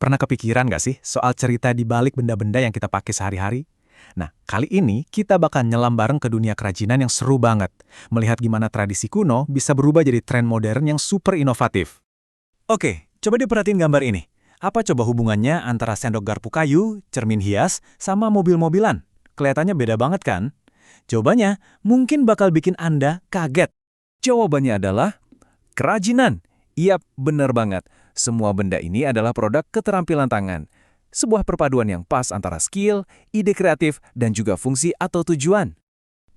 Pernah kepikiran nggak sih soal cerita di balik benda-benda yang kita pakai sehari-hari? Nah, kali ini kita bakal nyelam bareng ke dunia kerajinan yang seru banget. Melihat gimana tradisi kuno bisa berubah jadi tren modern yang super inovatif. Oke, coba diperhatiin gambar ini. Apa coba hubungannya antara sendok garpu kayu, cermin hias, sama mobil-mobilan? Kelihatannya beda banget kan? Jawabannya mungkin bakal bikin Anda kaget. Jawabannya adalah kerajinan. Iya, benar banget. Semua benda ini adalah produk keterampilan tangan. Sebuah perpaduan yang pas antara skill, ide kreatif, dan juga fungsi atau tujuan.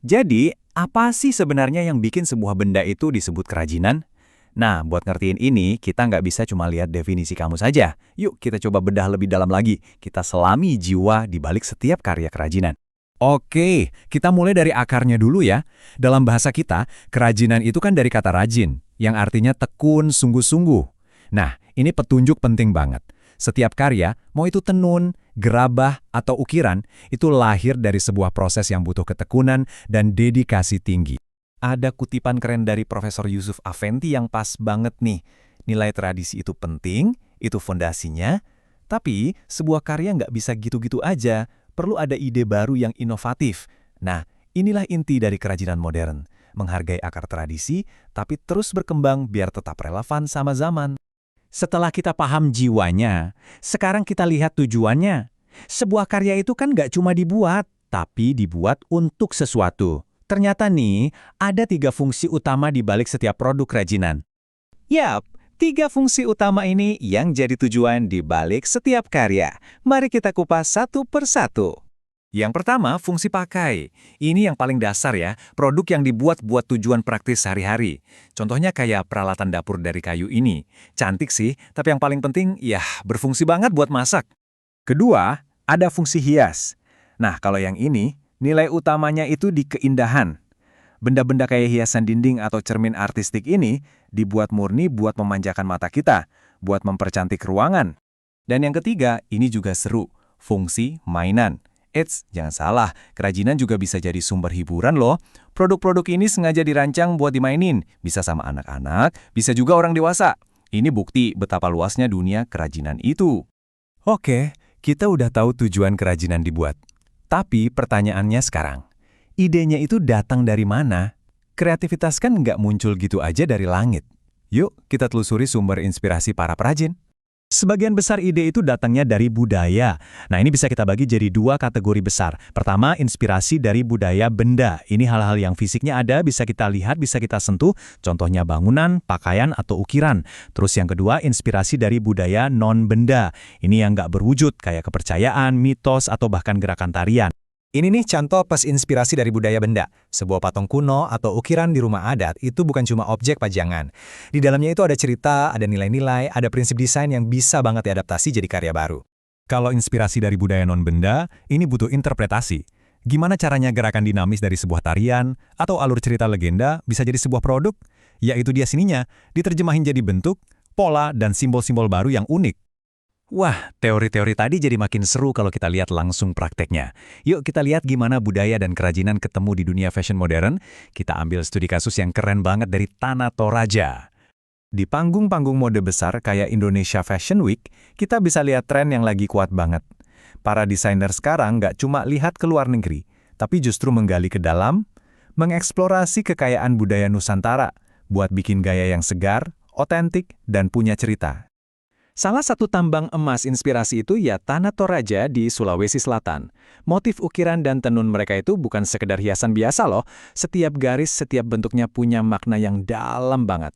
Jadi, apa sih sebenarnya yang bikin sebuah benda itu disebut kerajinan? Nah, buat ngertiin ini, kita nggak bisa cuma lihat definisi kamus saja. Yuk, kita coba bedah lebih dalam lagi. Kita selami jiwa di balik setiap karya kerajinan. Oke, kita mulai dari akarnya dulu ya. Dalam bahasa kita, kerajinan itu kan dari kata rajin, yang artinya tekun, sungguh-sungguh. Nah, ini petunjuk penting banget. Setiap karya, mau itu tenun, gerabah, atau ukiran, itu lahir dari sebuah proses yang butuh ketekunan dan dedikasi tinggi. Ada kutipan keren dari Profesor Yusuf Afendi yang pas banget nih. Nilai tradisi itu penting, itu fondasinya, tapi sebuah karya nggak bisa gitu-gitu aja, perlu ada ide baru yang inovatif. Nah, inilah inti dari kerajinan modern. Menghargai akar tradisi, tapi terus berkembang biar tetap relevan sama zaman. Setelah kita paham jiwanya, sekarang kita lihat tujuannya. Sebuah karya itu kan nggak cuma dibuat, tapi dibuat untuk sesuatu. Ternyata nih, ada 3 fungsi utama di balik setiap produk kerajinan. Yap, 3 fungsi utama ini yang jadi tujuan di balik setiap karya. Mari kita kupas satu persatu. Yang pertama, fungsi pakai. Ini yang paling dasar ya, produk yang dibuat buat tujuan praktis sehari-hari. Contohnya kayak peralatan dapur dari kayu ini. Cantik sih, tapi yang paling penting, ya berfungsi banget buat masak. Kedua, ada fungsi hias. Nah, kalau yang ini, nilai utamanya itu di keindahan. Benda-benda kayak hiasan dinding atau cermin artistik ini dibuat murni buat memanjakan mata kita, buat mempercantik ruangan. Dan yang ketiga, ini juga seru, fungsi mainan. Eits, jangan salah, kerajinan juga bisa jadi sumber hiburan loh. Produk-produk ini sengaja dirancang buat dimainin, bisa sama anak-anak, bisa juga orang dewasa. Ini bukti betapa luasnya dunia kerajinan itu. Oke, kita udah tahu tujuan kerajinan dibuat. Tapi pertanyaannya sekarang, idenya itu datang dari mana? Kreativitas kan nggak muncul gitu aja dari langit. Yuk, kita telusuri sumber inspirasi para perajin. Sebagian besar ide itu datangnya dari budaya. Nah, ini bisa kita bagi jadi 2 kategori besar. Pertama, inspirasi dari budaya benda. Ini hal-hal yang fisiknya ada, bisa kita lihat, bisa kita sentuh. Contohnya bangunan, pakaian, atau ukiran. Terus yang kedua, inspirasi dari budaya non-benda. Ini yang nggak berwujud, kayak kepercayaan, mitos, atau bahkan gerakan tarian. Ini nih contoh pas inspirasi dari budaya benda. Sebuah patung kuno atau ukiran di rumah adat itu bukan cuma objek pajangan. Di dalamnya itu ada cerita, ada nilai-nilai, ada prinsip desain yang bisa banget diadaptasi jadi karya baru. Kalau inspirasi dari budaya non-benda, ini butuh interpretasi. Gimana caranya gerakan dinamis dari sebuah tarian atau alur cerita legenda bisa jadi sebuah produk? Yaitu dia sininya, diterjemahin jadi bentuk, pola, dan simbol-simbol baru yang unik. Wah, teori-teori tadi jadi makin seru kalau kita lihat langsung prakteknya. Yuk kita lihat gimana budaya dan kerajinan ketemu di dunia fashion modern. Kita ambil studi kasus yang keren banget dari Tanah Toraja. Di panggung-panggung mode besar kayak Indonesia Fashion Week, kita bisa lihat tren yang lagi kuat banget. Para desainer sekarang nggak cuma lihat ke luar negeri, tapi justru menggali ke dalam, mengeksplorasi kekayaan budaya Nusantara, buat bikin gaya yang segar, otentik, dan punya cerita. Salah satu tambang emas inspirasi itu ya Tanah Toraja di Sulawesi Selatan. Motif ukiran dan tenun mereka itu bukan sekedar hiasan biasa loh. Setiap garis, setiap bentuknya punya makna yang dalam banget.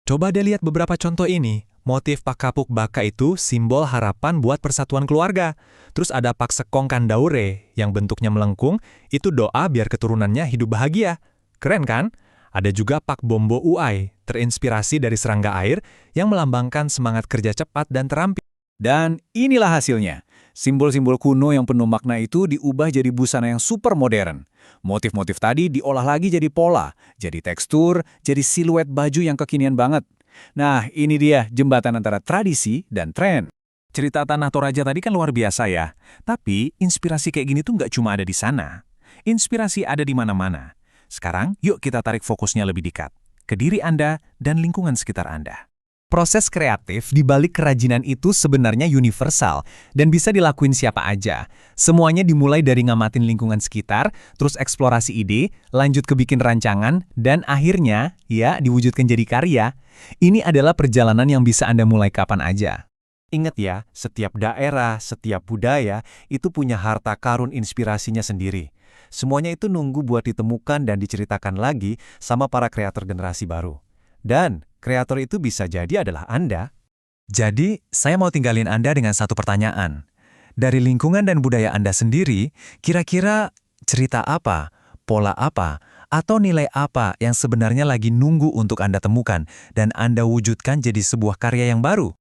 Coba deh lihat beberapa contoh ini. Motif Pakapuk Baka itu simbol harapan buat persatuan keluarga. Terus ada Pak Sekong Kandaure yang bentuknya melengkung, itu doa biar keturunannya hidup bahagia. Keren kan? Ada juga Pak Bombo Uai, terinspirasi dari serangga air yang melambangkan semangat kerja cepat dan terampil. Dan inilah hasilnya. Simbol-simbol kuno yang penuh makna itu diubah jadi busana yang super modern. Motif-motif tadi diolah lagi jadi pola, jadi tekstur, jadi siluet baju yang kekinian banget. Nah, ini dia jembatan antara tradisi dan tren. Cerita Tanah Toraja tadi kan luar biasa ya. Tapi inspirasi kayak gini tuh nggak cuma ada di sana. Inspirasi ada di mana-mana. Sekarang, yuk kita tarik fokusnya lebih dekat, ke diri Anda dan lingkungan sekitar Anda. Proses kreatif di balik kerajinan itu sebenarnya universal dan bisa dilakuin siapa aja. Semuanya dimulai dari ngamatin lingkungan sekitar, terus eksplorasi ide, lanjut ke bikin rancangan, dan akhirnya, ya, diwujudkan jadi karya. Ini adalah perjalanan yang bisa Anda mulai kapan aja. Ingat ya, setiap daerah, setiap budaya itu punya harta karun inspirasinya sendiri. Semuanya itu nunggu buat ditemukan dan diceritakan lagi sama para kreator generasi baru. Dan kreator itu bisa jadi adalah Anda. Jadi, saya mau tinggalin Anda dengan satu pertanyaan. Dari lingkungan dan budaya Anda sendiri, kira-kira cerita apa, pola apa, atau nilai apa yang sebenarnya lagi nunggu untuk Anda temukan dan Anda wujudkan jadi sebuah karya yang baru?